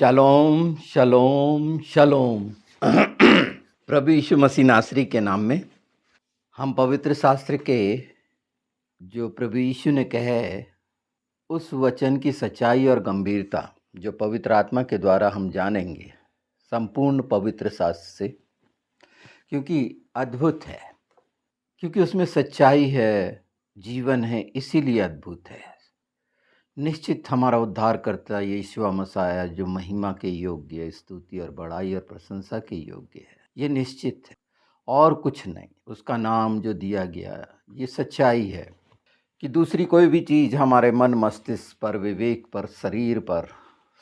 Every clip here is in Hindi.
शलोम शलोम शलोम। प्रभु यीशु मसीह नासरी के नाम में हम पवित्र शास्त्र के जो प्रभु यीशु ने कहे उस वचन की सच्चाई और गंभीरता जो पवित्र आत्मा के द्वारा हम जानेंगे संपूर्ण पवित्र शास्त्र से, क्योंकि अद्भुत है, क्योंकि उसमें सच्चाई है, जीवन है, इसीलिए अद्भुत है। निश्चित हमारा उद्धार करता यीशु मसीह जो महिमा के योग्य, स्तुति और बड़ाई और प्रशंसा के योग्य है, ये निश्चित है और कुछ नहीं। उसका नाम जो दिया गया ये सच्चाई है कि दूसरी कोई भी चीज़ हमारे मन मस्तिष्क पर, विवेक पर, शरीर पर,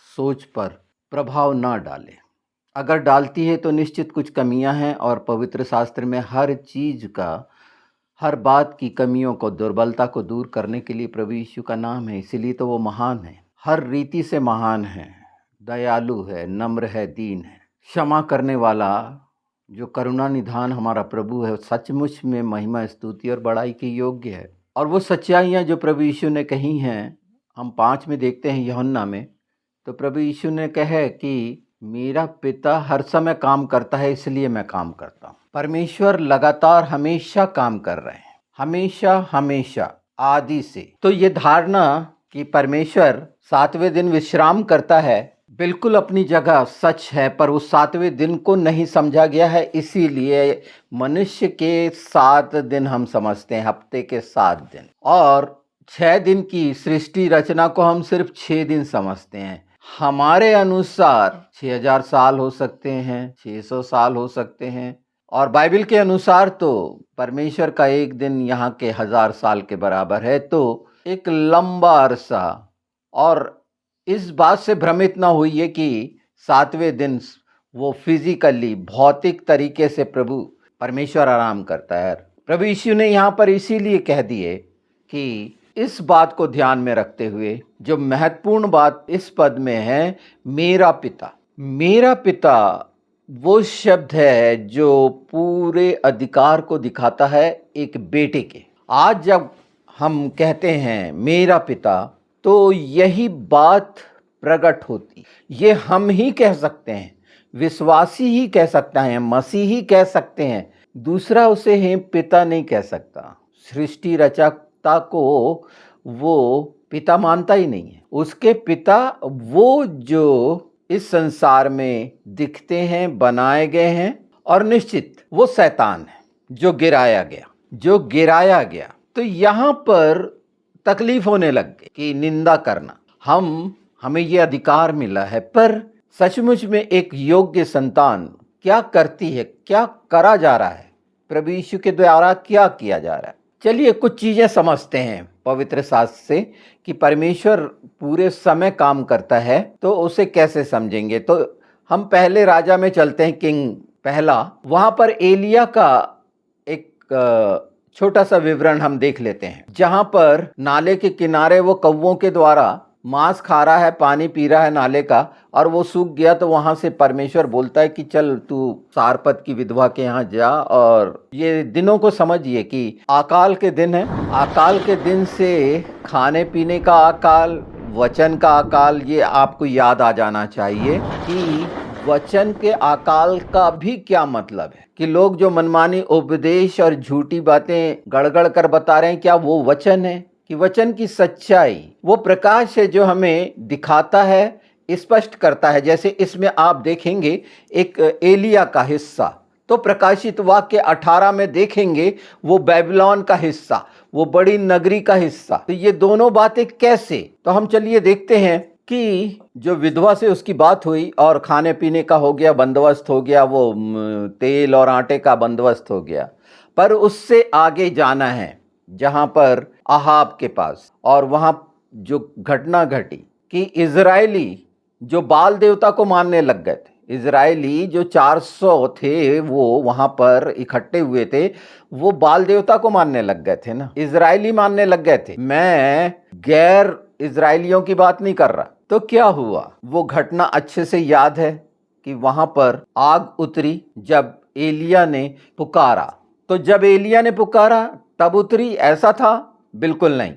सोच पर प्रभाव ना डाले। अगर डालती है तो निश्चित कुछ कमियां हैं, और पवित्र शास्त्र में हर चीज़ का, हर बात की कमियों को, दुर्बलता को दूर करने के लिए प्रभु यीशु का नाम है। इसीलिए तो वो महान है, हर रीति से महान है, दयालु है, नम्र है, दीन है, क्षमा करने वाला, जो करुणा निधान हमारा प्रभु है, सचमुच में महिमा, स्तुति और बड़ाई के योग्य है। और वो सच्चाइयाँ जो प्रभु यीशु ने कही हैं, हम 5 में देखते हैं यूहन्ना में, तो प्रभु यीशु ने कहे कि मेरा पिता हर समय काम करता है, इसलिए मैं काम करता हूँ। परमेश्वर लगातार हमेशा काम कर रहे हैं, हमेशा हमेशा, आदि से। तो ये धारणा कि परमेश्वर 7वें दिन विश्राम करता है बिल्कुल अपनी जगह सच है, पर उस 7वें दिन को नहीं समझा गया है। इसीलिए मनुष्य के 7 दिन हम समझते हैं, हफ्ते के 7 दिन, और 6 दिन की सृष्टि रचना को हम सिर्फ 6 दिन समझते हैं। हमारे अनुसार 6000 साल हो सकते हैं, 600 साल हो सकते हैं, और बाइबल के अनुसार तो परमेश्वर का एक दिन यहाँ के 1000 साल के बराबर है। तो एक लंबा अरसा। और इस बात से भ्रमित ना होइए कि 7वें दिन वो फिजिकली, भौतिक तरीके से प्रभु परमेश्वर आराम करता है। प्रभु यीशु ने यहाँ पर इसीलिए कह दिए कि इस बात को ध्यान में रखते हुए, जो महत्वपूर्ण बात इस पद में है, मेरा पिता। मेरा पिता वो शब्द है जो पूरे अधिकार को दिखाता है एक बेटे के। आज जब हम कहते हैं मेरा पिता, तो यही बात प्रकट होती। ये हम ही कह सकते हैं, विश्वासी ही कह सकता है, मसीह ही कह सकते हैं, दूसरा उसे है पिता नहीं कह सकता। सृष्टि रचकता को वो पिता मानता ही नहीं है। उसके पिता वो जो इस संसार में दिखते हैं, बनाए गए हैं, और निश्चित वो शैतान है जो गिराया गया। तो यहाँ पर तकलीफ होने लग गई कि निंदा करना, हमें ये अधिकार मिला है, पर सचमुच में एक योग्य संतान क्या करती है, क्या करा जा रहा है, प्रभु यीशु के द्वारा क्या किया जा रहा है। चलिए कुछ चीजें समझते हैं पवित्र शास्त्र से कि परमेश्वर पूरे समय काम करता है, तो उसे कैसे समझेंगे। तो हम पहले राजा में चलते हैं, किंग पहला। वहां पर एलिया का एक छोटा सा विवरण हम देख लेते हैं, जहां पर नाले के किनारे वो कौवों के द्वारा मांस खा रहा है, पानी पी रहा है नाले का, और वो सूख गया। तो वहां से परमेश्वर बोलता है कि चल तू सारपत की विधवा के यहाँ जा। और ये दिनों को समझिए कि अकाल के दिन है। अकाल के दिन से खाने पीने का अकाल, वचन का अकाल, ये आपको याद आ जाना चाहिए कि वचन के अकाल का भी क्या मतलब है। कि लोग जो मनमानी उपदेश और झूठी बातें गड़गड़ कर बता रहे हैं, क्या वो वचन है? कि वचन की सच्चाई वो प्रकाश है जो हमें दिखाता है, स्पष्ट करता है। जैसे इसमें आप देखेंगे एक एलिया का हिस्सा, तो प्रकाशित वाक्य 18 में देखेंगे वो बेबीलोन का हिस्सा, वो बड़ी नगरी का हिस्सा। तो ये दोनों बातें कैसे, तो हम चलिए देखते हैं कि जो विधवा से उसकी बात हुई और खाने पीने का हो गया, बंदोबस्त हो गया, वो तेल और आटे का बंदोबस्त हो गया। पर उससे आगे जाना है जहां पर अहाब के पास, और वहां जो घटना घटी कि इजरायली जो बाल देवता को मानने लग गए थे, इजरायली जो 400 थे वो वहां पर इकट्ठे हुए थे, वो बाल देवता को मानने लग गए थे ना, इजरायली मानने लग गए थे। मैं गैर इजरायलियों की बात नहीं कर रहा। तो क्या हुआ, वो घटना अच्छे से याद है कि वहां पर आग उतरी जब एलिया ने पुकारा। तो जब एलिया ने पुकारा तब उतरी, ऐसा था? बिल्कुल नहीं।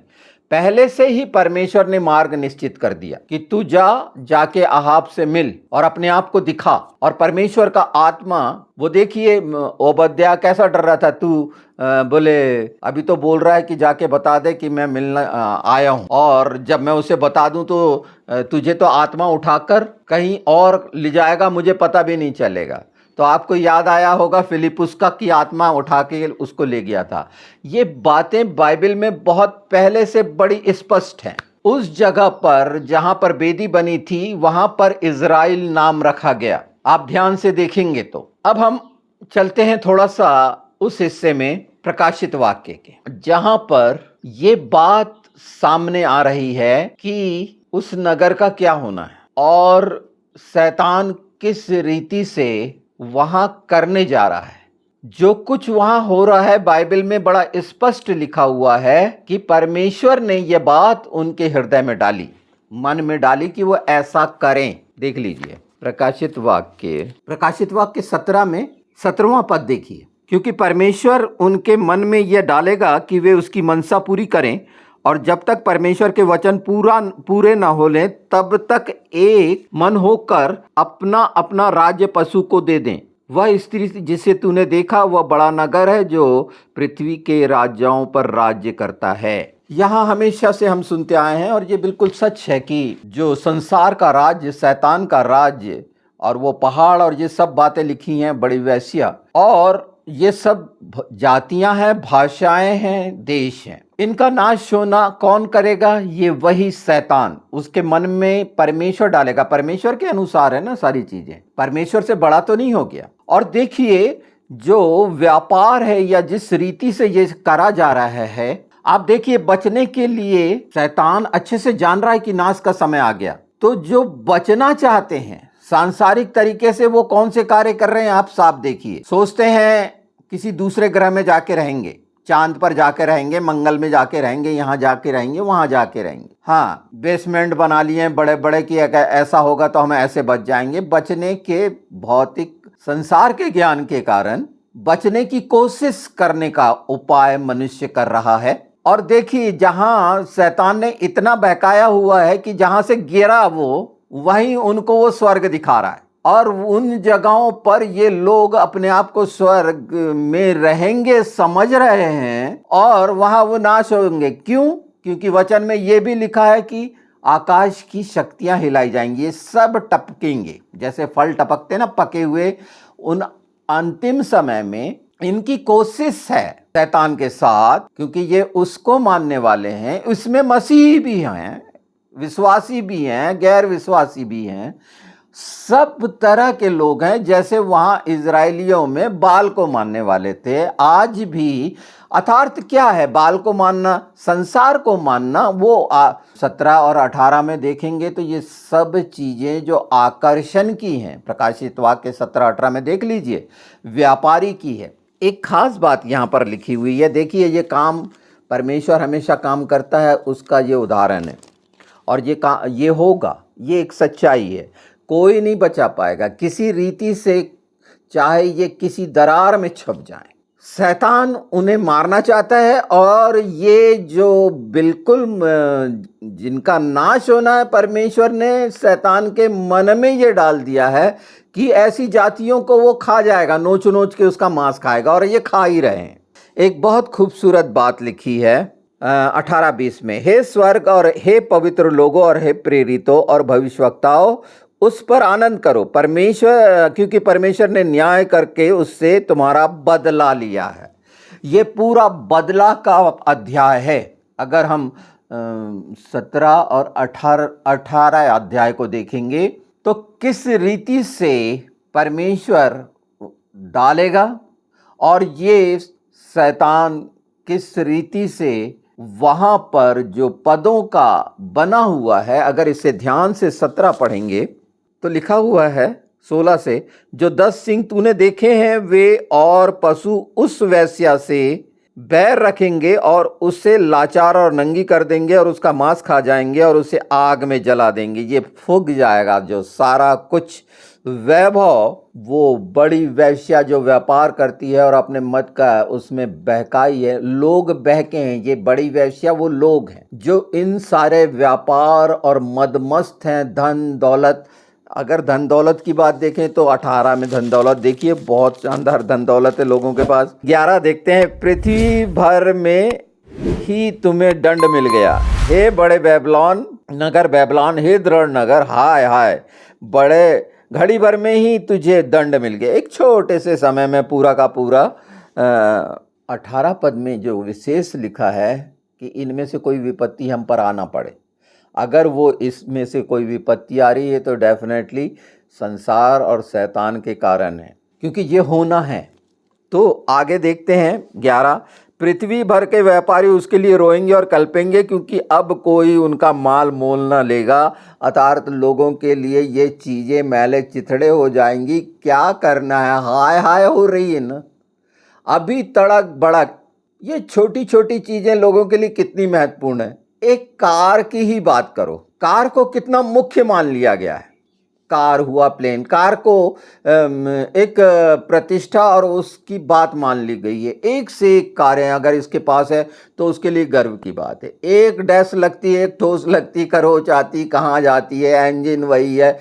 पहले से ही परमेश्वर ने मार्ग निश्चित कर दिया कि तू जाके अहाब से मिल और अपने आप को दिखा। और परमेश्वर का आत्मा, वो देखिए ओबद्याह कैसा डर रहा था, तू बोले अभी तो बोल रहा है कि जाके बता दे कि मैं मिलना आया हूं, और जब मैं उसे बता दूं तो तुझे तो आत्मा उठाकर कहीं और ले जाएगा, मुझे पता भी नहीं चलेगा। तो आपको याद आया होगा फिलिपुस का कि आत्मा उठा के उसको ले गया था। ये बातें बाइबल में बहुत पहले से बड़ी स्पष्ट हैं। उस जगह पर जहां पर वेदी बनी थी वहां पर इज़राइल नाम रखा गया, आप ध्यान से देखेंगे तो। अब हम चलते हैं थोड़ा सा उस हिस्से में प्रकाशित वाक्य के, जहां पर ये बात सामने आ रही है कि उस नगर का क्या होना है और शैतान किस रीति से वहां करने जा रहा है। जो कुछ वहां हो रहा है बाइबल में बड़ा स्पष्ट लिखा हुआ है कि परमेश्वर ने यह बात उनके हृदय में डाली, मन में डाली कि वो ऐसा करें। देख लीजिए प्रकाशित वाक्य 17 में 17वां पद देखिए। क्योंकि परमेश्वर उनके मन में यह डालेगा कि वे उसकी मनसा पूरी करें, और जब तक परमेश्वर के वचन पूरे न हो लें तब तक एक मन होकर अपना अपना राज्य पशु को दे दें। वह स्त्री जिसे तूने देखा वह बड़ा नगर है जो पृथ्वी के राजाओं पर राज्य करता है। यहाँ हमेशा से हम सुनते आए हैं और ये बिल्कुल सच है कि जो संसार का राज्य, शैतान का राज्य, और वो पहाड़ और ये सब बातें लिखी हैं, बड़ी वैश्या, और ये सब जातियां हैं, भाषाएं हैं, देश हैं, इनका नाश होना कौन करेगा? ये वही शैतान। उसके मन में परमेश्वर डालेगा। परमेश्वर के अनुसार है ना सारी चीजें, परमेश्वर से बड़ा तो नहीं हो गया। और देखिए जो व्यापार है या जिस रीति से ये करा जा रहा है, आप देखिए बचने के लिए शैतान अच्छे से जान रहा है कि नाश का समय आ गया। तो जो बचना चाहते हैं सांसारिक तरीके से, वो कौन से कार्य कर रहे हैं आप साफ देखिए। सोचते हैं किसी दूसरे ग्रह में जाके रहेंगे, चांद पर जाके रहेंगे, मंगल में जाके रहेंगे, यहाँ जाके रहेंगे, वहां जाके रहेंगे। हाँ, बेसमेंट बना लिए बड़े बड़े कि ऐसा होगा तो हम ऐसे बच जाएंगे। बचने के भौतिक संसार के ज्ञान के कारण बचने की कोशिश करने का उपाय मनुष्य कर रहा है। और देखिए जहां शैतान ने इतना बहकाया हुआ है कि जहां से गिरा वो वहीं उनको वो स्वर्ग दिखा रहा है, और उन जगहों पर ये लोग अपने आप को स्वर्ग में रहेंगे समझ रहे हैं, और वहां वो नाश होंगे। क्यों? क्योंकि वचन में ये भी लिखा है कि आकाश की शक्तियां हिलाई जाएंगी, ये सब टपकेंगे जैसे फल टपकते ना पके हुए। उन अंतिम समय में इनकी कोशिश है शैतान के साथ, क्योंकि ये उसको मानने वाले हैं, उसमें मसीही भी हैं, विश्वासी भी हैं, गैर विश्वासी भी हैं, सब तरह के लोग हैं। जैसे वहां इजराइलियों में बाल को मानने वाले थे, आज भी अर्थात क्या है बाल को मानना, संसार को मानना। वो 17 और 18 में देखेंगे तो ये सब चीजें जो आकर्षण की हैं, प्रकाशित वाक्य 17-18 में देख लीजिए, व्यापारी की है। एक खास बात यहाँ पर लिखी हुई है, देखिए ये काम परमेश्वर हमेशा काम करता है, उसका ये उदाहरण है। और ये होगा, ये एक सच्चाई है, कोई नहीं बचा पाएगा किसी रीति से, चाहे ये किसी दरार में छुप जाए। शैतान उन्हें मारना चाहता है, और ये जो बिल्कुल जिनका नाश होना है, परमेश्वर ने शैतान के मन में ये डाल दिया है कि ऐसी जातियों को वो खा जाएगा, नोच नोच के उसका मांस खाएगा, और ये खा ही रहे हैं। एक बहुत खूबसूरत बात लिखी है 18-20 में, हे स्वर्ग और हे पवित्र लोगों और हे प्रेरितों और भविष्यवक्ताओं, उस पर आनंद करो परमेश्वर, क्योंकि परमेश्वर ने न्याय करके उससे तुम्हारा बदला लिया है। ये पूरा बदला का अध्याय है। अगर हम 17 और 18 अध्याय को देखेंगे तो किस रीति से परमेश्वर डालेगा, और ये शैतान किस रीति से वहां पर जो पदों का बना हुआ है। अगर इसे ध्यान से 17 पढ़ेंगे तो लिखा हुआ है 16 से, जो 10 सिंह तूने देखे हैं वे और पशु उस वेश्या से बैर रखेंगे और उसे लाचार और नंगी कर देंगे और उसका मांस खा जाएंगे और उसे आग में जला देंगे। ये फूक जाएगा जो सारा कुछ वैभव। वो बड़ी वेश्या जो व्यापार करती है और अपने मत का उसमें बहकाई है, लोग बहके हैं। ये बड़ी वेश्या वो लोग हैं जो इन सारे व्यापार और मदमस्त हैं, धन दौलत। अगर धन दौलत की बात देखें तो 18 में धन दौलत देखिए, बहुत शानदार धन दौलत है लोगों के पास। 11 देखते हैं, पृथ्वी भर में ही तुम्हें दंड मिल गया, हे बड़े बेबीलोन नगर, बेबीलोन हे दृढ़ नगर, हाय हाय, बड़े घड़ी भर में ही तुझे दंड मिल गया। एक छोटे से समय में पूरा का पूरा 18 पद में जो विशेष लिखा है कि इनमें से कोई विपत्ति हम पर आना पड़े। अगर वो इसमें से कोई विपत्ति आ रही है तो डेफिनेटली संसार और शैतान के कारण है, क्योंकि ये होना है। तो आगे देखते हैं 11, पृथ्वी भर के व्यापारी उसके लिए रोएंगे और कल्पेंगे, क्योंकि अब कोई उनका माल मोल न लेगा। अर्थात लोगों के लिए ये चीज़ें मैले चिथड़े हो जाएंगी। क्या करना है, हाय हाय हो रही है ना अभी, तड़क भड़क। ये छोटी छोटी चीज़ें लोगों के लिए कितनी महत्वपूर्ण है। एक कार की ही बात करो, कार को कितना मुख्य मान लिया गया है। कार हुआ प्लेन, कार को एक प्रतिष्ठा और उसकी बात मान ली गई है। एक से एक कारें अगर इसके पास है तो उसके लिए गर्व की बात है। एक डैश लगती है, एक ठोस लगती, खरोच आती, कहाँ जाती है, इंजन वही है,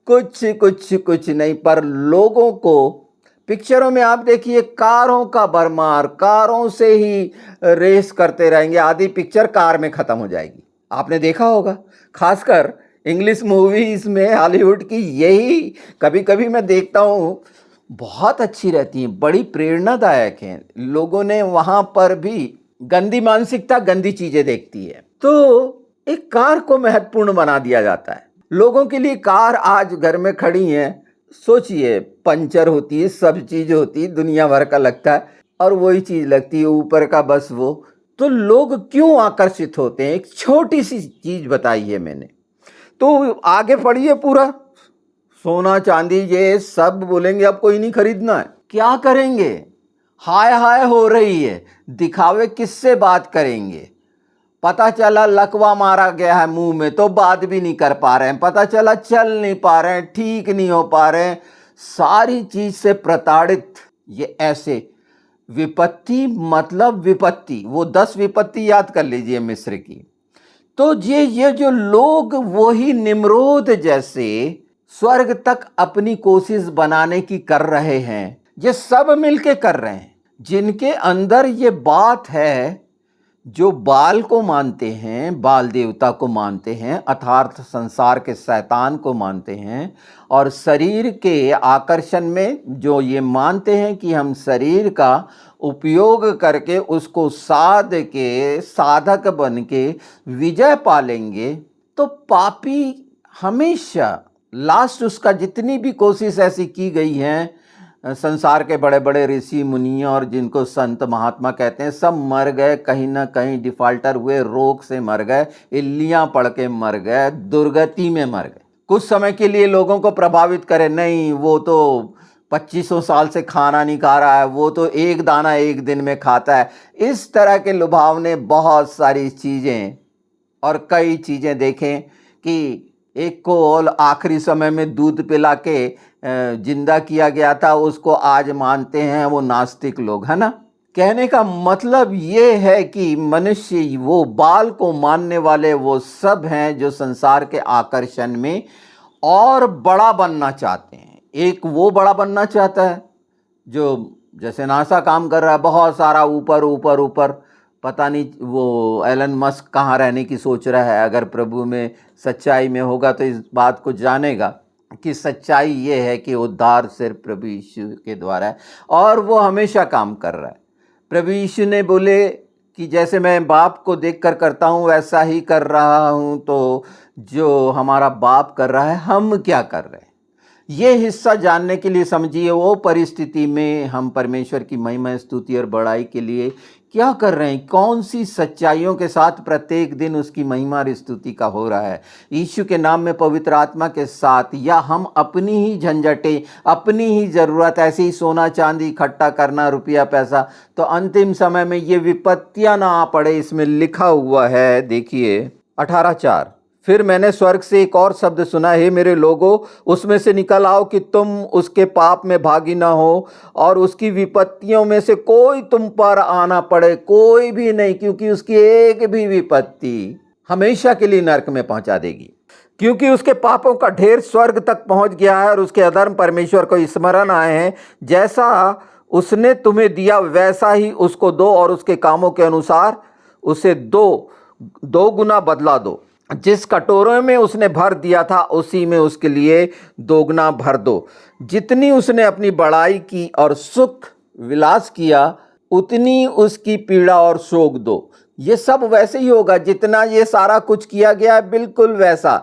कुछ कुछ कुछ नहीं। पर लोगों को पिक्चरों में आप देखिए, कारों का भरमार, कारों से ही रेस करते रहेंगे, आधी पिक्चर कार में खत्म हो जाएगी। आपने देखा होगा, खासकर इंग्लिश मूवीज में, हॉलीवुड की, यही कभी कभी मैं देखता हूँ, बहुत अच्छी रहती हैं, बड़ी प्रेरणादायक हैं। लोगों ने वहाँ पर भी गंदी मानसिकता, गंदी चीजें देखती है, तो एक कार को महत्वपूर्ण बना दिया जाता है। लोगों के लिए कार आज घर में खड़ी है, सोचिए, पंचर होती है, सब चीज होती है, दुनिया भर का लगता है, और वही चीज लगती है ऊपर का बस वो। तो लोग क्यों आकर्षित होते हैं? एक छोटी सी चीज बताई है मैंने। तो आगे पढ़िए पूरा, सोना चांदी ये सब बोलेंगे अब कोई नहीं खरीदना है, क्या करेंगे? हाय हाय हो रही है, दिखावे किससे बात करेंगे? पता चला लकवा मारा गया है मुंह में तो बात भी नहीं कर पा रहे हैं, पता चला चल नहीं पा रहे हैं, ठीक नहीं हो पा रहे हैं, सारी चीज से प्रताड़ित। ये ऐसे विपत्ति, मतलब विपत्ति, वो 10 विपत्ति याद कर लीजिए मिस्र की। तो ये जो लोग वही निम्रोद जैसे स्वर्ग तक अपनी कोशिश बनाने की कर रहे हैं, ये सब मिलके कर रहे हैं, जिनके अंदर ये बात है, जो बाल को मानते हैं, बाल देवता को मानते हैं, अर्थात संसार के शैतान को मानते हैं, और शरीर के आकर्षण में जो ये मानते हैं कि हम शरीर का उपयोग करके उसको साध के, साधक बन के विजय पालेंगे, तो पापी हमेशा लास्ट उसका, जितनी भी कोशिश ऐसी की गई है, संसार के बड़े बड़े ऋषि मुनि और जिनको संत महात्मा कहते हैं, सब मर गए, कहीं ना कहीं डिफाल्टर हुए, रोग से मर गए, इल्लियां पड़ के मर गए, दुर्गति में मर गए। कुछ समय के लिए लोगों को प्रभावित करे, नहीं वो तो 2500 साल से खाना नहीं खा रहा है, वो तो एक दाना एक दिन में खाता है। इस तरह के लुभावने बहुत सारी चीज़ें और कई चीज़ें देखें कि एक को और आखिरी समय में दूध पिला के जिंदा किया गया था, उसको आज मानते हैं वो नास्तिक लोग, है ना। कहने का मतलब ये है कि मनुष्य, वो बाल को मानने वाले वो सब हैं जो संसार के आकर्षण में और बड़ा बनना चाहते हैं। एक वो बड़ा बनना चाहता है जो जैसे नासा काम कर रहा है, बहुत सारा ऊपर ऊपर ऊपर, पता नहीं वो एलन मस्क कहाँ रहने की सोच रहा है। अगर प्रभु में सच्चाई में होगा तो इस बात को जानेगा कि सच्चाई ये है कि उद्धार सिर्फ प्रभु यीशु के द्वारा है, और वो हमेशा काम कर रहा है। प्रभु यीशु ने बोले कि जैसे मैं बाप को देखकर करता हूँ वैसा ही कर रहा हूँ, तो जो हमारा बाप कर रहा है हम क्या कर रहे हैं, ये हिस्सा जानने के लिए समझिए वो परिस्थिति में हम परमेश्वर की महिमा, स्तुति और बड़ाई के लिए क्या कर रहे हैं, कौन सी सच्चाइयों के साथ प्रत्येक दिन उसकी महिमा और स्तुति का हो रहा है। यीशु के नाम में पवित्र आत्मा के साथ, या हम अपनी ही झंझटें, अपनी ही ज़रूरत, ऐसे ही सोना चांदी इकट्ठा करना, रुपया पैसा, तो अंतिम समय में ये विपत्तियां ना आ पड़े। इसमें लिखा हुआ है, देखिए 18:4, फिर मैंने स्वर्ग से एक और शब्द सुना, हे मेरे लोगों, उसमें से निकल आओ कि तुम उसके पाप में भागी ना हो और उसकी विपत्तियों में से कोई तुम पर आना पड़े, कोई भी नहीं, क्योंकि उसकी एक भी विपत्ति हमेशा के लिए नरक में पहुंचा देगी, क्योंकि उसके पापों का ढेर स्वर्ग तक पहुंच गया है और उसके अधर्म परमेश्वर को स्मरण आए हैं। जैसा उसने तुम्हें दिया वैसा ही उसको दो और उसके कामों के अनुसार उसे दो गुना बदला दो। जिस कटोरे में उसने भर दिया था उसी में उसके लिए दोगुना भर दो। जितनी उसने अपनी बड़ाई की और सुख विलास किया, उतनी उसकी पीड़ा और शोक दो। ये सब वैसे ही होगा जितना ये सारा कुछ किया गया है, बिल्कुल वैसा।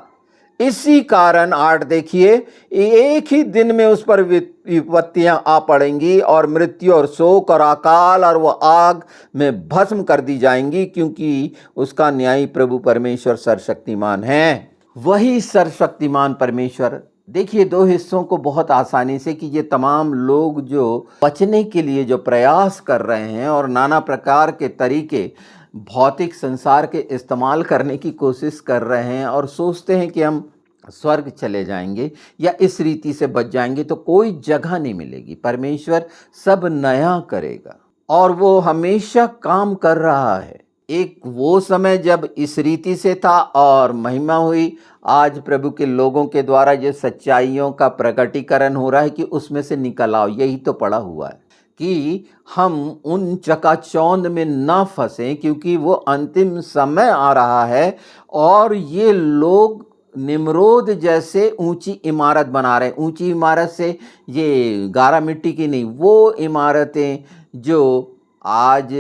इसी कारण 8 देखिए, एक ही दिन में उस पर विपत्तियां आ पड़ेंगी और मृत्यु और शोक और अकाल और वो आग में भस्म कर दी जाएंगी, क्योंकि उसका न्यायी प्रभु परमेश्वर सर्वशक्तिमान है। वही सर्वशक्तिमान परमेश्वर, देखिए 2 हिस्सों को बहुत आसानी से, कि ये तमाम लोग जो बचने के लिए जो प्रयास कर रहे हैं और नाना प्रकार के तरीके भौतिक संसार के इस्तेमाल करने की कोशिश कर रहे हैं और सोचते हैं कि हम स्वर्ग चले जाएंगे या इस रीति से बच जाएंगे, तो कोई जगह नहीं मिलेगी। परमेश्वर सब नया करेगा और वो हमेशा काम कर रहा है। एक वो समय जब इस रीति से था और महिमा हुई, आज प्रभु के लोगों के द्वारा जो सच्चाइयों का प्रकटीकरण हो रहा है कि उसमें से निकल आओ। यही तो पड़ा हुआ है कि हम उन चकाचौंध में ना फंसें, क्योंकि वो अंतिम समय आ रहा है और ये लोग निम्रोद जैसे ऊंची इमारत बना रहे हैं। ऊंची इमारत से ये गारा मिट्टी की नहीं, वो इमारतें जो आज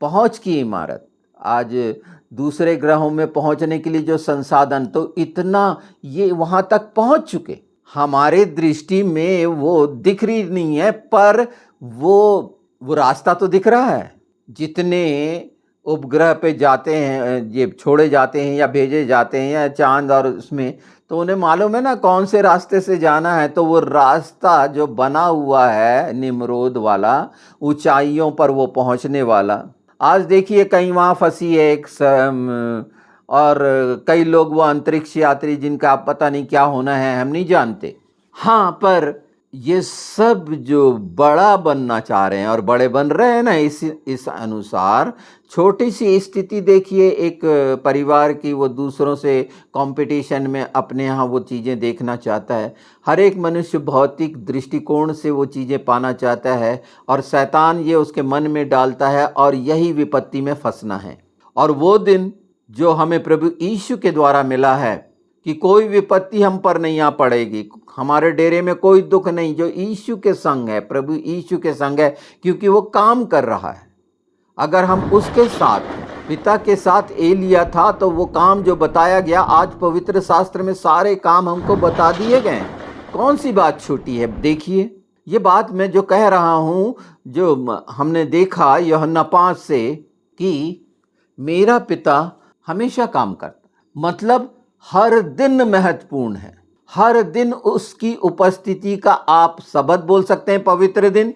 पहुंच की इमारत, आज दूसरे ग्रहों में पहुंचने के लिए जो संसाधन, तो इतना ये वहां तक पहुंच चुके, हमारे दृष्टि में वो दिख रही नहीं है, पर वो रास्ता तो दिख रहा है। जितने उपग्रह पे जाते हैं, ये छोड़े जाते हैं या भेजे जाते हैं या चांद और उसमें, तो उन्हें मालूम है ना कौन से रास्ते से जाना है। तो वो रास्ता जो बना हुआ है निम्रोद वाला, ऊंचाइयों पर वो पहुंचने वाला, आज देखिए कहीं वहाँ फंसी है और कई लोग वो अंतरिक्ष यात्री जिनका पता नहीं क्या होना है, हम नहीं जानते। हाँ, पर ये सब जो बड़ा बनना चाह रहे हैं और बड़े बन रहे हैं ना, इस अनुसार छोटी सी स्थिति देखिए, एक परिवार की, वो दूसरों से कंपटीशन में अपने यहाँ वो चीज़ें देखना चाहता है। हर एक मनुष्य भौतिक दृष्टिकोण से वो चीज़ें पाना चाहता है और शैतान ये उसके मन में डालता है और यही विपत्ति में फंसना है। और वो दिन जो हमें प्रभु यीशु के द्वारा मिला है कि कोई विपत्ति हम पर नहीं आ पड़ेगी, हमारे डेरे में कोई दुख नहीं, जो यीशु के संग है, प्रभु यीशु के संग है, क्योंकि वो काम कर रहा है। अगर हम उसके साथ, पिता के साथ एलिया था, तो वो काम जो बताया गया, आज पवित्र शास्त्र में सारे काम हमको बता दिए गए। कौन सी बात छूटी है? देखिए, ये बात मैं जो कह रहा हूँ, जो हमने देखा यूहन्ना 5 से, कि मेरा पिता हमेशा काम करता है, मतलब हर दिन महत्वपूर्ण है। हर दिन उसकी उपस्थिति का आप शब्द बोल सकते हैं पवित्र दिन,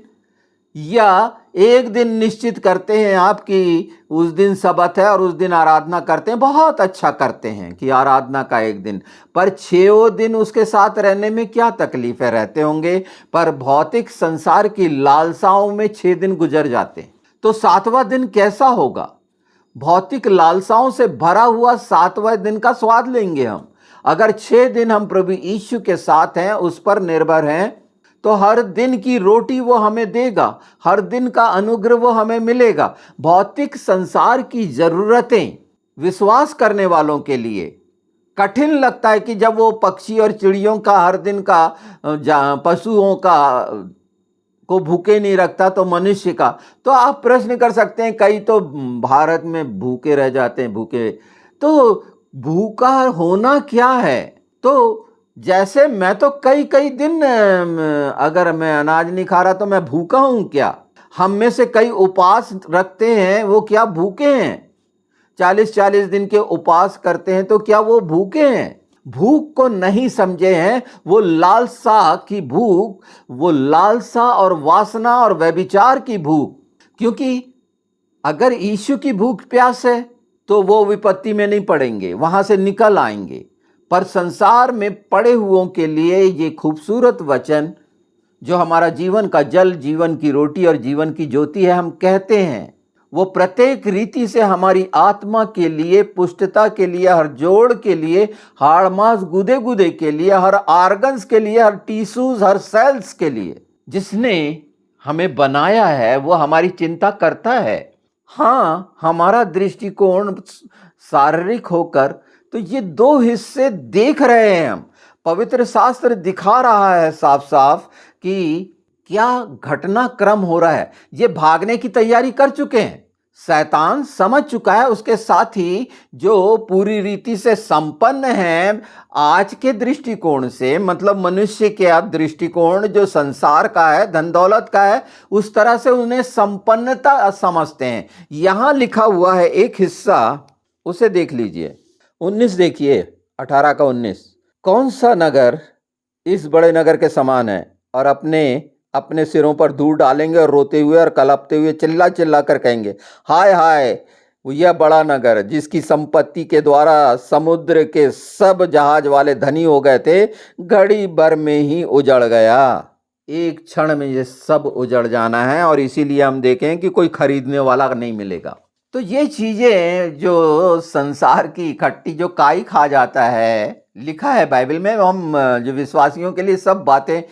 या एक दिन निश्चित करते हैं आप कि उस दिन शबत है और उस दिन आराधना करते हैं। बहुत अच्छा करते हैं कि आराधना का एक दिन, पर 6 दिन उसके साथ रहने में क्या तकलीफें रहते होंगे। पर भौतिक संसार की लालसाओं में 6 दिन गुजर जाते हैं, तो 7वां दिन कैसा होगा? भौतिक लालसाओं से भरा हुआ 7वां दिन का स्वाद लेंगे हम। अगर 6 दिन हम प्रभु यीशु के साथ हैं, उस पर निर्भर हैं, तो हर दिन की रोटी वो हमें देगा, हर दिन का अनुग्रह वो हमें मिलेगा। भौतिक संसार की जरूरतें विश्वास करने वालों के लिए कठिन लगता है कि जब वो पक्षी और चिड़ियों का हर दिन का, पशुओं का को भूखे नहीं रखता, तो मनुष्य का। तो आप प्रश्न कर सकते हैं, कई तो भारत में भूखे रह जाते हैं, भूखे, तो भूखा होना क्या है? तो जैसे मैं तो कई दिन अगर मैं अनाज नहीं खा रहा तो मैं भूखा हूं क्या? हम में से कई उपवास रखते हैं, वो क्या भूखे हैं? 40-40 दिन के उपवास करते हैं, तो क्या वो भूखे हैं? भूख को नहीं समझे हैं, वो लालसा की भूख, वो लालसा और वासना और व्यभिचार की भूख। क्योंकि अगर यीशु की भूख प्यास है तो वो विपत्ति में नहीं पड़ेंगे, वहां से निकल आएंगे। पर संसार में पड़े हुओं के लिए ये खूबसूरत वचन, जो हमारा जीवन का जल, जीवन की रोटी और जीवन की ज्योति है, हम कहते हैं, वो प्रत्येक रीति से हमारी आत्मा के लिए, पुष्टता के लिए, हर जोड़ के लिए, हाड़ मांस गुदे गुदे के लिए, हर आर्गन्स के लिए, हर टिश्यूज, हर सेल्स के लिए जिसने हमें बनाया है, वो हमारी चिंता करता है। हाँ, हमारा दृष्टिकोण शारीरिक होकर तो ये दो हिस्से देख रहे हैं हम। पवित्र शास्त्र दिखा रहा है साफ साफ कि क्या घटनाक्रम हो रहा है। ये भागने की तैयारी कर चुके हैं, शैतान समझ चुका है। उसके साथ ही जो पूरी रीति से संपन्न है आज के दृष्टिकोण से, मतलब मनुष्य के दृष्टिकोण जो संसार का है, धन दौलत का है, उस तरह से उन्हें संपन्नता समझते हैं। यहां लिखा हुआ है एक हिस्सा, उसे देख लीजिए। 19 देखिए, 18 का 19। कौन सा नगर इस बड़े नगर के समान है, और अपने अपने सिरों पर धूल डालेंगे और रोते हुए और कलपते हुए चिल्ला चिल्ला कर कहेंगे, हाय हाय, यह बड़ा नगर जिसकी संपत्ति के द्वारा समुद्र के सब जहाज वाले धनी हो गए थे, घड़ी भर में ही उजड़ गया। एक क्षण में ये सब उजड़ जाना है, और इसीलिए हम देखें कि कोई खरीदने वाला नहीं मिलेगा। तो ये चीजें जो संसार की इकट्ठी, जो काई खा जाता है, लिखा है बाइबल में। हम जो विश्वासियों के लिए सब बातें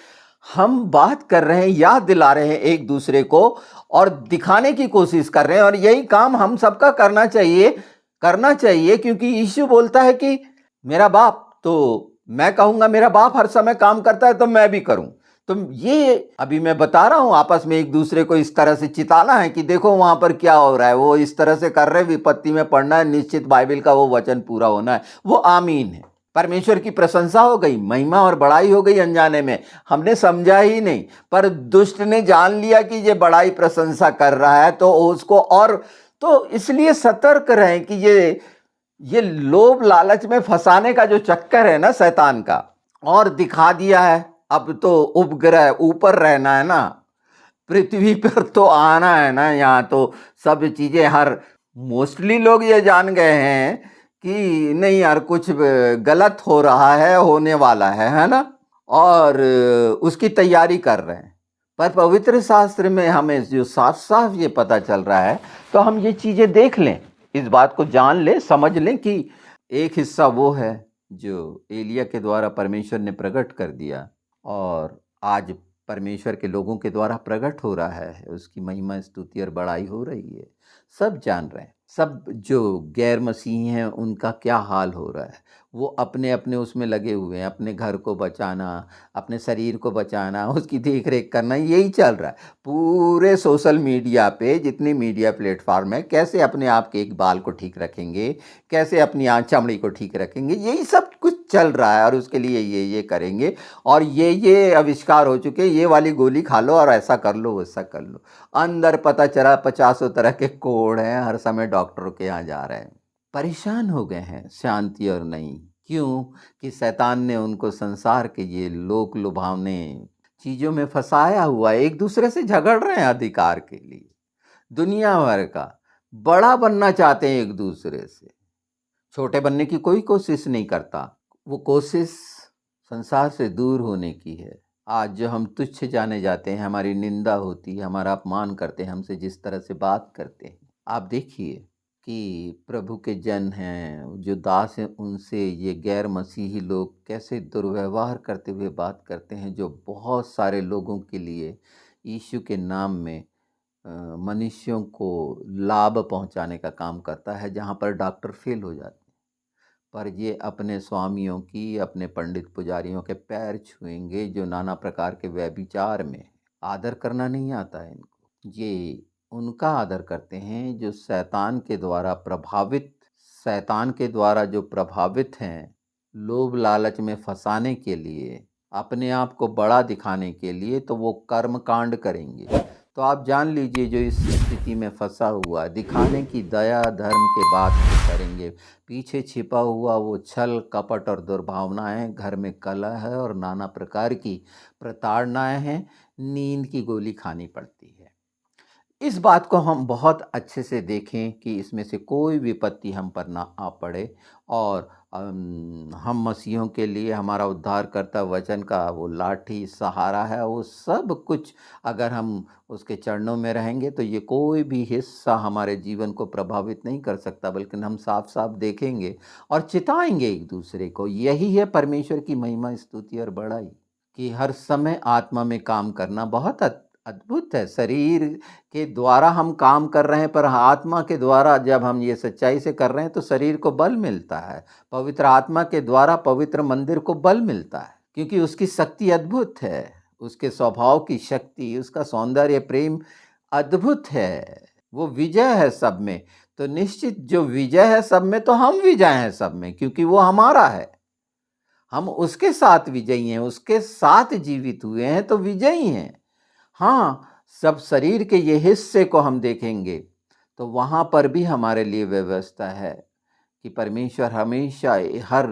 हम बात कर रहे हैं, याद दिला रहे हैं एक दूसरे को, और दिखाने की कोशिश कर रहे हैं। और यही काम हम सबका करना चाहिए, क्योंकि यीशु बोलता है कि मेरा बाप, तो मैं कहूंगा मेरा बाप हर समय काम करता है तो मैं भी करूं। तो ये अभी मैं बता रहा हूं, आपस में एक दूसरे को इस तरह से चिताना है कि देखो वहां पर क्या हो रहा है, वो इस तरह से कर रहे, विपत्ति में पड़ना है, निश्चित बाइबल का वो वचन पूरा होना है। वो आमीन है। परमेश्वर की प्रशंसा हो गई, महिमा और बड़ाई हो गई अनजाने में, हमने समझा ही नहीं। पर दुष्ट ने जान लिया कि ये बड़ाई प्रशंसा कर रहा है, तो उसको, और तो इसलिए सतर्क रहें कि ये लोभ लालच में फंसाने का जो चक्कर है ना शैतान का, और दिखा दिया है। अब तो उपग्रह ऊपर रहना है ना, पृथ्वी पर तो आना है ना, यहाँ तो सब चीजें, हर मोस्टली लोग ये जान गए हैं कि नहीं यार, कुछ गलत हो रहा है, होने वाला है ना, और उसकी तैयारी कर रहे हैं। पर पवित्र शास्त्र में हमें जो साफ साफ ये पता चल रहा है, तो हम ये चीजें देख लें, इस बात को जान लें, समझ लें कि एक हिस्सा वो है जो एलिया के द्वारा परमेश्वर ने प्रकट कर दिया, और आज परमेश्वर के लोगों के द्वारा प्रकट हो रहा है, उसकी महिमा, स्तुति और बड़ाई हो रही है। सब जान रहे हैं। सब जो गैर मसीही हैं उनका क्या हाल हो रहा है, वो अपने अपने उसमें लगे हुए हैं, अपने घर को बचाना, अपने शरीर को बचाना, उसकी देख रेख करना, यही चल रहा है पूरे सोशल मीडिया पे। जितने मीडिया प्लेटफॉर्म है, कैसे अपने आप के एक बाल को ठीक रखेंगे, कैसे अपनी चमड़ी को ठीक रखेंगे, यही सब कुछ चल रहा है। और उसके लिए ये करेंगे, और ये आविष्कार हो चुके, ये वाली गोली खा लो और ऐसा कर लो, वैसा कर लो। अंदर पता चला 50 तरह के कोड हैं, हर समय डॉक्टरों के यहाँ जा रहे हैं। परेशान हो गए हैं, शांति और नहीं। क्यों? कि शैतान ने उनको संसार के ये लोक लुभावने चीजों में फंसाया हुआ, एक दूसरे से झगड़ रहे हैं अधिकार के लिए। दुनिया भर का बड़ा बनना चाहते हैं एक दूसरे से, छोटे बनने की कोई कोशिश नहीं करता। वो कोशिश संसार से दूर होने की है। आज जो हम तुच्छ जाने जाते हैं, हमारी निंदा होती है, हमारा अपमान करते हैं, हमसे जिस तरह से बात करते हैं, आप देखिए कि प्रभु के जन हैं, जो दास हैं, उनसे ये गैर मसीही लोग कैसे दुर्व्यवहार करते हुए बात करते हैं, जो बहुत सारे लोगों के लिए यीशु के नाम में मनुष्यों को लाभ पहुंचाने का काम करता है, जहां पर डॉक्टर फेल हो जाते हैं। पर ये अपने स्वामियों की, अपने पंडित पुजारियों के पैर छुएंगे, जो नाना प्रकार के व्यभिचार में। आदर करना नहीं आता है इनको। ये उनका आदर करते हैं जो शैतान के द्वारा जो प्रभावित हैं, लोभ लालच में फंसाने के लिए, अपने आप को बड़ा दिखाने के लिए, तो वो कर्म कांड करेंगे। तो आप जान लीजिए जो इस स्थिति में फंसा हुआ है, दिखाने की दया धर्म के बात भी करेंगे, पीछे छिपा हुआ वो छल कपट और दुर्भावनाएं, घर में कलह है और नाना प्रकार की प्रताड़नाएं हैं, नींद की गोली खानी पड़ती है। इस बात को हम बहुत अच्छे से देखें कि इसमें से कोई विपत्ति हम पर ना आ पड़े और हम मसीहों के लिए हमारा उद्धारकर्ता वचन का वो लाठी सहारा है, वो सब कुछ अगर हम उसके चरणों में रहेंगे तो ये कोई भी हिस्सा हमारे जीवन को प्रभावित नहीं कर सकता, बल्कि हम साफ साफ देखेंगे और चिताएंगे एक दूसरे को। यही है परमेश्वर की महिमा स्तुति और बड़ाई, कि हर समय आत्मा में काम करना बहुत अद्भुत है। शरीर के द्वारा हम काम कर रहे हैं, पर आत्मा के द्वारा जब हम ये सच्चाई से कर रहे हैं तो शरीर को बल मिलता है। पवित्र आत्मा के द्वारा पवित्र मंदिर को बल मिलता है, क्योंकि उसकी शक्ति अद्भुत है, उसके स्वभाव की शक्ति, उसका सौंदर्य प्रेम अद्भुत है, वो विजय है सब में। तो निश्चित जो विजय है सब में, तो हम विजय हैं सब में, क्योंकि वो हमारा है, हम उसके साथ विजयी हैं, उसके साथ जीवित हुए हैं तो विजयी हैं। हाँ, सब शरीर के ये हिस्से को हम देखेंगे तो वहाँ पर भी हमारे लिए व्यवस्था है कि परमेश्वर हमेशा हर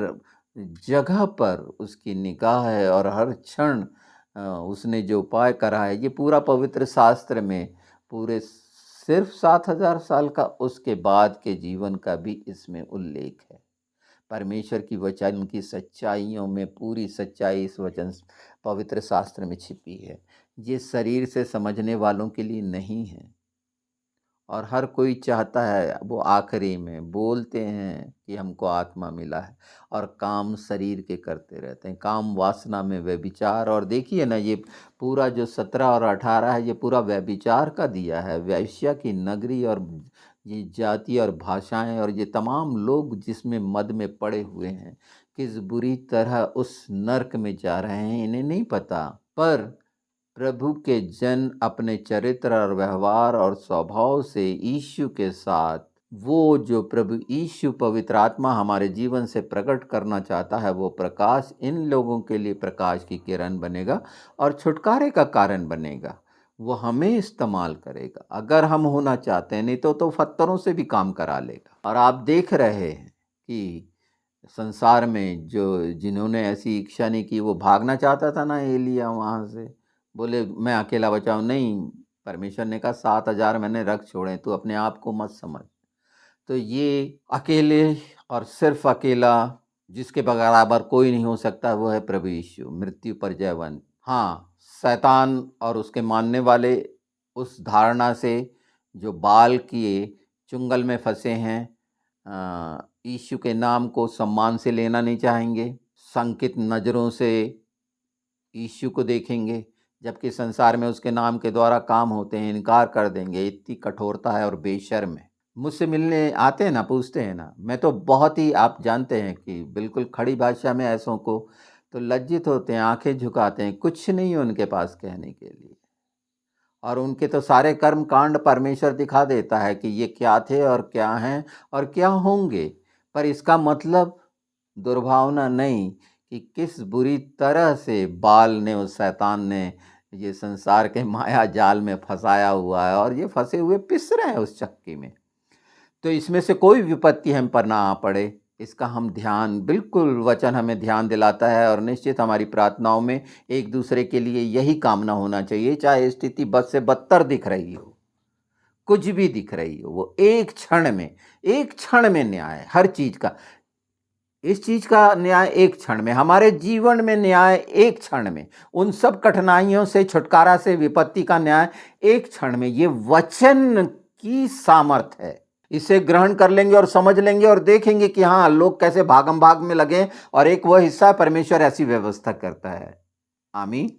जगह पर उसकी निगाह है और हर क्षण उसने जो उपाय करा है, ये पूरा पवित्र शास्त्र में पूरे सिर्फ 7,000 साल का उसके बाद के जीवन का भी इसमें उल्लेख है। परमेश्वर की वचन की सच्चाइयों में पूरी सच्चाई इस वचन पवित्र शास्त्र में छिपी है। ये शरीर से समझने वालों के लिए नहीं है, और हर कोई चाहता है, वो आखिरी में बोलते हैं कि हमको आत्मा मिला है, और काम शरीर के करते रहते हैं, काम वासना में व्यभिचार। और देखिए ना, ये पूरा जो 17 और 18 है, ये पूरा व्यभिचार का दिया है, वैश्या की नगरी, और ये जाति और भाषाएं और ये तमाम लोग जिसमें मद में पड़े हुए हैं, किस बुरी तरह उस नर्क में जा रहे हैं इन्हें नहीं पता। पर प्रभु के जन अपने चरित्र और व्यवहार और स्वभाव से यीशु के साथ, वो जो प्रभु यीशु पवित्र आत्मा हमारे जीवन से प्रकट करना चाहता है, वो प्रकाश इन लोगों के लिए प्रकाश की किरण बनेगा और छुटकारे का कारण बनेगा। वो हमें इस्तेमाल करेगा अगर हम होना चाहते हैं, नहीं तो पत्थरों से भी काम करा लेगा। और आप देख रहे हैं कि संसार में जो जिन्होंने ऐसी इच्छा नहीं की, वो भागना चाहता था ना एलिया वहाँ से, बोले मैं अकेला बचाऊं, नहीं, परमेश्वर ने कहा 7,000 मैंने रख छोड़े, तू अपने आप को मत समझ। तो ये अकेले और सिर्फ अकेला जिसके बराबर कोई नहीं हो सकता, वो है प्रभु यीशु, मृत्यु पर जयवंत। हाँ, शैतान और उसके मानने वाले उस धारणा से जो बाल किए चुंगल में फंसे हैं, यीशु के नाम को सम्मान से लेना नहीं चाहेंगे, संकित नज़रों से यीशु को देखेंगे, जबकि संसार में उसके नाम के द्वारा काम होते हैं, इनकार कर देंगे। इतनी कठोरता है और बेशर्म है। मुझसे मिलने आते हैं ना, पूछते हैं ना, मैं तो बहुत ही, आप जानते हैं कि बिल्कुल खड़ी भाषा में ऐसों को तो लज्जित होते हैं, आंखें झुकाते हैं, कुछ नहीं है उनके पास कहने के लिए, और उनके तो सारे कर्म कांड परमेश्वर दिखा देता है कि ये क्या थे और क्या हैं और क्या होंगे। पर इसका मतलब दुर्भावना नहीं कि किस बुरी तरह से बाल ने, उस शैतान ने ये संसार के माया जाल में फंसाया हुआ है, और ये फंसे हुए पिस रहे हैं उस चक्की में। तो इसमें से कोई विपत्ति हम पर ना आ पड़े, इसका हम ध्यान, बिल्कुल वचन हमें ध्यान दिलाता है। और निश्चित हमारी प्रार्थनाओं में एक दूसरे के लिए यही कामना होना चाहिए, चाहे स्थिति बद से बदतर दिख रही हो, कुछ भी दिख रही हो, वो एक क्षण में न्याय हर चीज का, इस चीज का न्याय एक क्षण में, हमारे जीवन में न्याय एक क्षण में, उन सब कठिनाइयों से छुटकारा से विपत्ति का न्याय एक क्षण में। ये वचन की सामर्थ है, इसे ग्रहण कर लेंगे और समझ लेंगे और देखेंगे कि हाँ, लोग कैसे भागम भाग में लगे, और एक वह हिस्सा परमेश्वर ऐसी व्यवस्था करता है। आमीन।